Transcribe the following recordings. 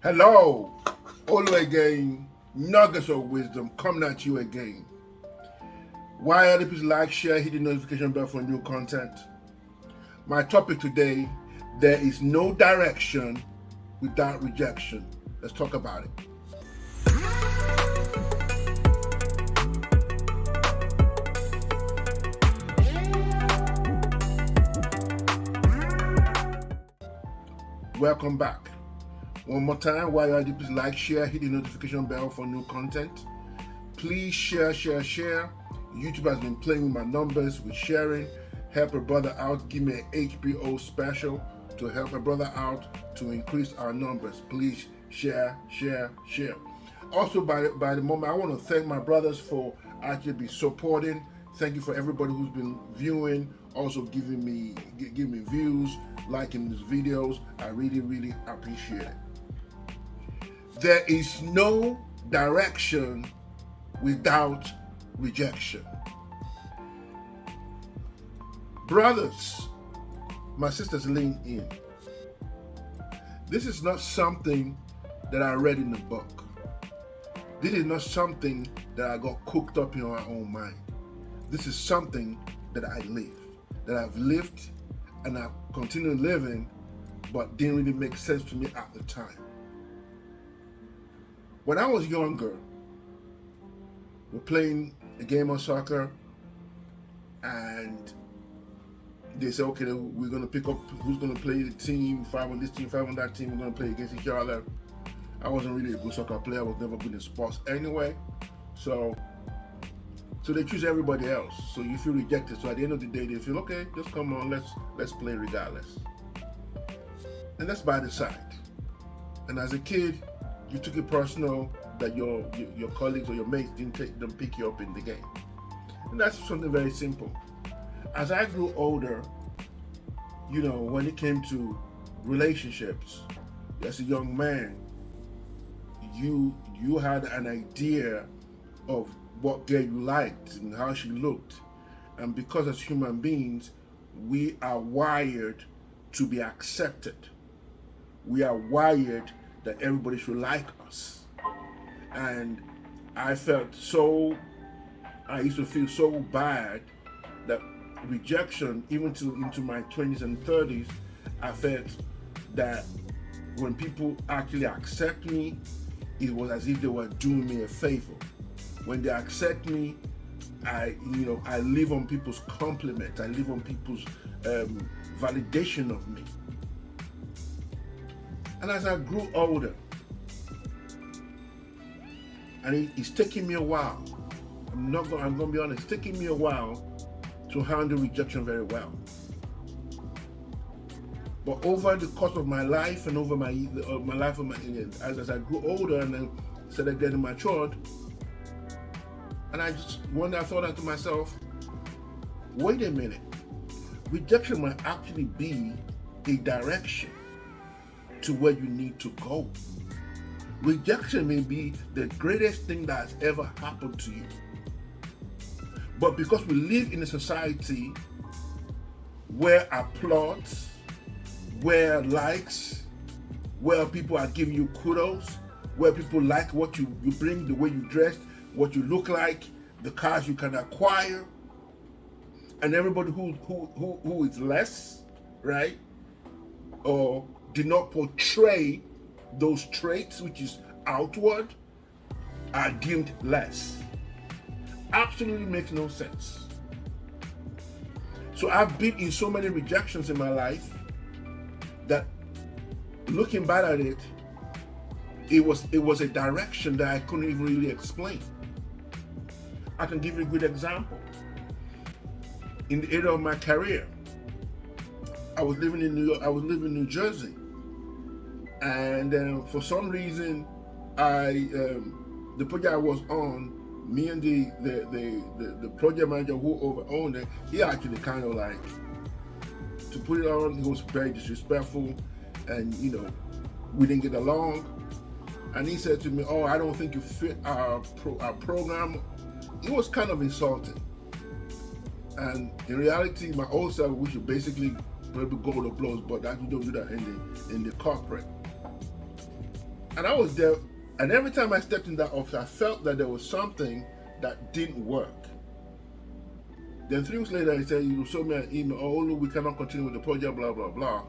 Hello, all again, nuggets of wisdom coming at you again. Why other people like, share, hit the notification bell for new content. My topic today, there is no direction without rejection. Let's talk about it. Welcome back. One more time, while you're at it, please like, share, hit the notification bell for new content. Please share. YouTube has been playing with my numbers with sharing. Help a brother out. Give me an HBO special to help a brother out to increase our numbers. Please share. Also, by the moment, I want to thank my brothers for actually be supporting. Thank you for everybody who's been viewing, also giving me views, liking these videos. I really appreciate it. There is no direction without rejection. Brothers, my sisters, lean in. This is not something that I read in the book. This is not something that I got cooked up in my own mind. This is something that I live, that I've lived and I continue living, but didn't really make sense to me at the time. When I was younger, we're playing a game of soccer, and they said, okay, we're going to pick up who's going to play the team, 5 on this team, 5 on that team, we're going to play against each other. I wasn't really a good soccer player, I was never good in sports anyway, so they choose everybody else, so you feel rejected. So at the end of the day, they feel, okay, just come on, let's play regardless. And that's by the side. And as a kid, you took it personal that your colleagues or your mates didn't pick you up in the game. And that's something very simple. As I grew older, when it came to relationships, as a young man, you had an idea of what girl you liked and how she looked. And because as human beings, we are wired to be accepted. We are wired that everybody should like us. And I used to feel so bad that rejection, even into my 20s and 30s, I felt that when people actually accept me, it was as if they were doing me a favor. When they accept me, I live on people's compliments. I live on people's validation of me. And as I grew older, and it's taking me a while, I'm going to be honest, it's taking me a while to handle rejection very well. But over the course of my life and over as I grew older and then started getting matured, and one day I thought to myself, wait a minute, rejection might actually be a direction to where you need to go. Rejection may be the greatest thing that has ever happened to you. But because we live in a society where applause, where likes, where people are giving you kudos, where people like what you bring, the way you dress, what you look like, the cars you can acquire, and everybody who is less, right, or did not portray those traits which is outward, are deemed less. Absolutely makes no sense. So I've been in so many rejections in my life that, looking back at it, it was a direction that I couldn't even really explain. I can give you a good example. In the area of my career, I was living in New York. I was living in New Jersey, and for some reason, the project I was on, me and the project manager who owned it, he actually kind of like, to put it on, he was very disrespectful, and we didn't get along. And he said to me, "Oh, I don't think you fit our program." It was kind of insulting. And in reality, my old self, we should basically probably go to blows, but that you don't do that in the corporate. And I was there, and every time I stepped in that office, I felt that there was something that didn't work. Then 3 weeks later, he said, you show me an email, oh, look, we cannot continue with the project, blah, blah, blah.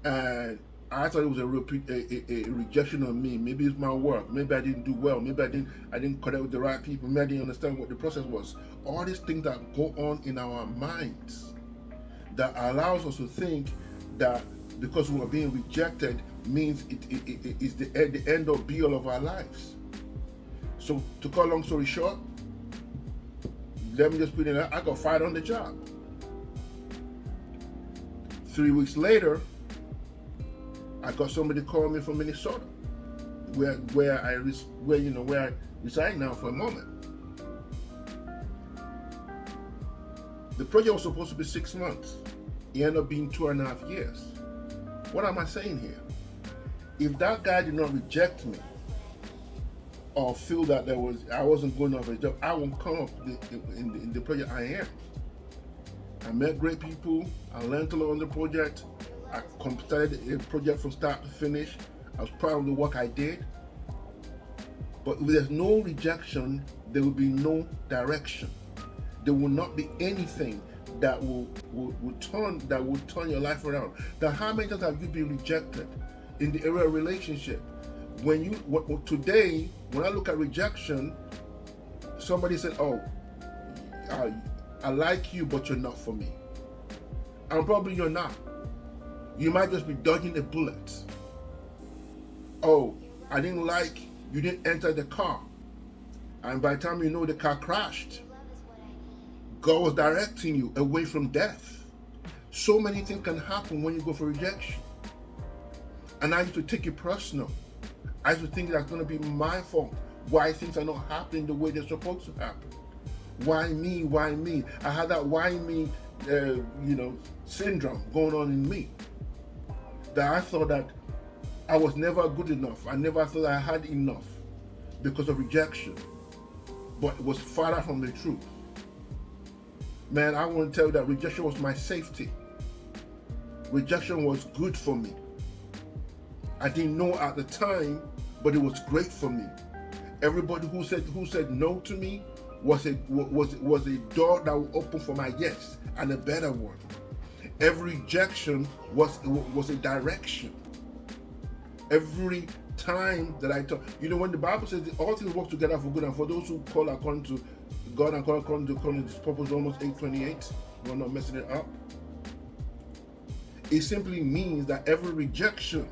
And I thought it was a rejection on me. Maybe it's my work. Maybe I didn't do well. Maybe I didn't connect with the right people. Maybe I didn't understand what the process was. All these things that go on in our minds that allows us to think that because we are being rejected means it is the end or be all of our lives. So to cut a long story short, let me just put it out, I got fired on the job. 3 weeks later, I got somebody call me from Minnesota, where I reside now for a moment. The project was supposed to be 6 months. It ended up being 2.5 years. What am I saying here? If that guy did not reject me or feel that I wasn't good enough for a job, I won't come up in the project I am. I met great people. I learned a lot on the project. I completed a project from start to finish. I was proud of the work I did. But if there's no rejection, there will be no direction. There will not be anything that will turn your life around. Now, how many times have you been rejected in the area of relationship? Today, when I look at rejection, somebody said, "Oh, I like you, but you're not for me." And probably you're not. You might just be dodging a bullet. Oh, I didn't like you didn't enter the car. And by the time you know, the car crashed. God was directing you away from death. So many things can happen when you go for rejection. And I used to take it personal. I used to think that's going to be my fault. Why things are not happening the way they're supposed to happen. Why me? Why me? I had that why me, syndrome going on in me. That I thought that I was never good enough. I never thought I had enough because of rejection. But it was far from the truth. Man, I want to tell you that rejection was my safety. Rejection was good for me. I didn't know at the time, but it was great for me. Everybody who said no to me was a door that would open for my yes and a better one. Every rejection was a direction. Every time that I talk, when the Bible says that all things work together for good and for those who call according to God and call according to His purpose, Romans 8:28, we're not messing it up. It simply means that every rejection,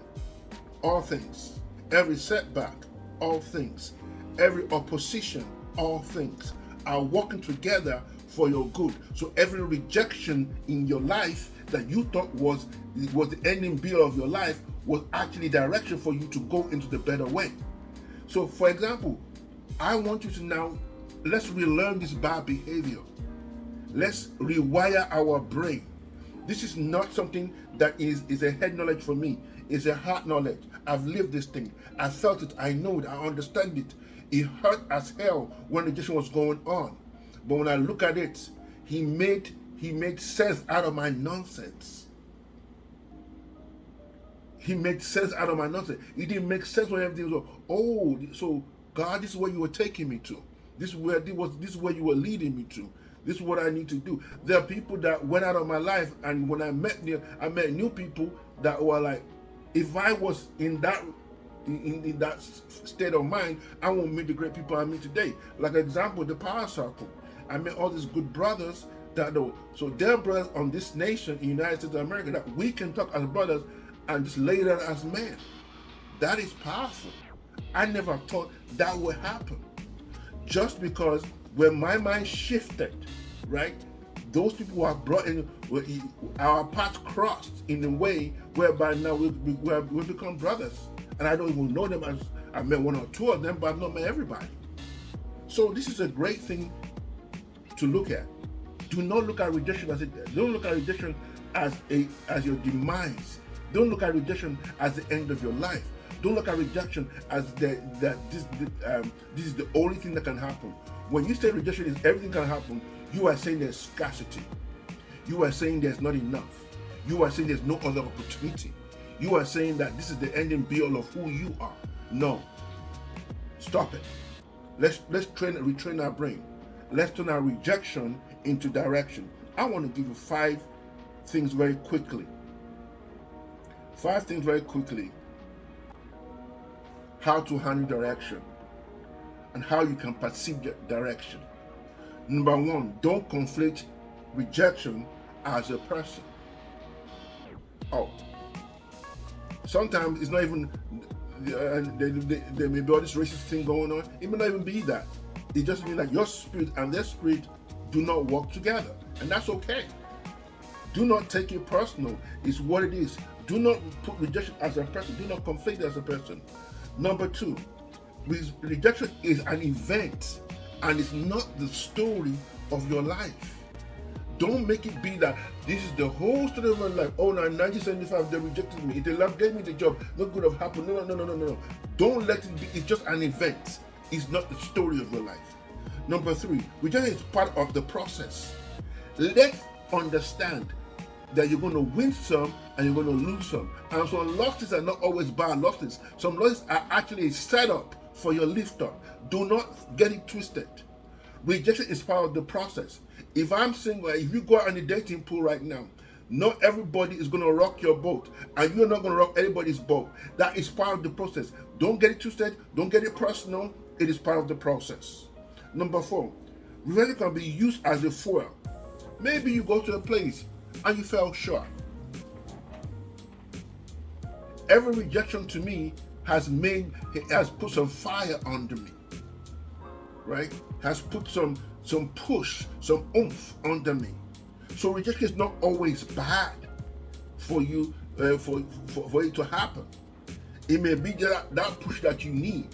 all things, every setback, all things, every opposition, all things are working together for your good. So every rejection in your life that you thought was the ending be of your life was actually direction for you to go into the better way. So for example, I want you to now, let's relearn this bad behavior. Let's rewire our brain. This is not something that is a head knowledge for me. It's a heart knowledge. I've lived this thing. I felt it. I know it. I understand it. It hurt as hell when rejection was going on. But when I look at it, he made sense out of my nonsense. He made sense out of my nonsense. It didn't make sense when everything was, oh, so God, this is where you were taking me to. This is where you were leading me to. This is what I need to do. There are people that went out of my life, and when I met new people that were like, if I was in that state of mind, I won't meet the great people I meet today. Like example, the Power Circle. I met all these good brothers so they're brothers on this nation, in the United States of America, that we can talk as brothers and just lay there as men. That is powerful. I never thought that would happen. Just because when my mind shifted, right, those people were brought in, our paths crossed in a way whereby now we've become brothers. And I don't even know them. I met one or two of them, but I've not met everybody. So this is a great thing to look at. Do not look at rejection don't look at rejection as your demise. Don't look at rejection as the end of your life. Don't look at rejection as this is the only thing that can happen. When you say rejection is everything can happen, you are saying there's scarcity. You are saying there's not enough. You are saying there's no other opportunity. You are saying that this is the end and be all of who you are. No. Stop it. Let's retrain our brain. Let's turn our rejection into direction. I want to give you 5 things very quickly. 5 things very quickly. How to handle direction and how you can perceive direction. Number 1, don't conflate rejection as a person. Oh, sometimes it's not even, there may be all this racist thing going on. It may not even be that. It just means that your spirit and their spirit do not work together, and that's okay. Do not take it personal. It's what it is. Do not put rejection as a person. Do not conflate it as a person. Number 2, rejection is an event, and it's not the story of your life. Don't make it be that this is the whole story of my life. Oh, now in 1975 they rejected me. If they gave me the job, not good have happened. No. Don't let it be. It's just an event. It's not the story of your life. Number 3, rejection is part of the process. Let's understand that you're going to win some and you're going to lose some. And some losses are not always bad losses. Some losses are actually a setup for your lift up. Do not get it twisted. Rejection is part of the process. If I'm single, if you go out on the dating pool right now, not everybody is going to rock your boat, and you're not going to rock anybody's boat. That is part of the process. Don't get it twisted. Don't get it personal. It is part of the process. Number 4, rejection can be used as a fuel. Maybe you go to a place and you fell short. Every rejection to me has put some fire under me, right? Has put some push, some oomph under me. So rejection is not always bad for you, for it to happen. It may be that push that you need.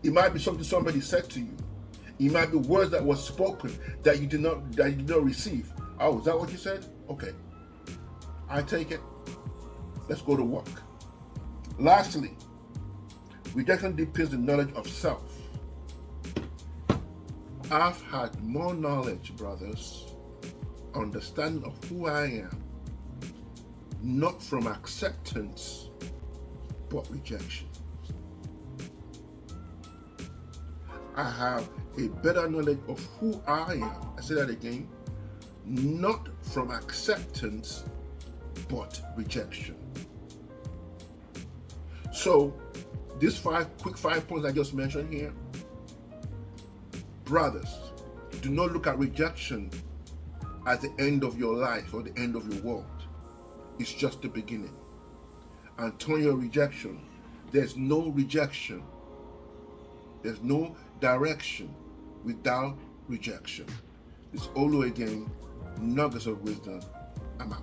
It might be something somebody said to you. It might be words that were spoken that you did not receive. Oh, is that what you said? Okay, I take it. Let's go to work. Lastly, rejection deepens the knowledge of self. I've had more knowledge, brothers, understanding of who I am, not from acceptance, but rejection. I have a better knowledge of who I am. I say that again. Not from acceptance, but rejection. So, these 5 points I just mentioned here, brothers, do not look at rejection as the end of your life or the end of your world. It's just the beginning. And turn your rejection. There's no rejection. There's no direction without rejection. It's Olu again, nuggets of wisdom. I'm out.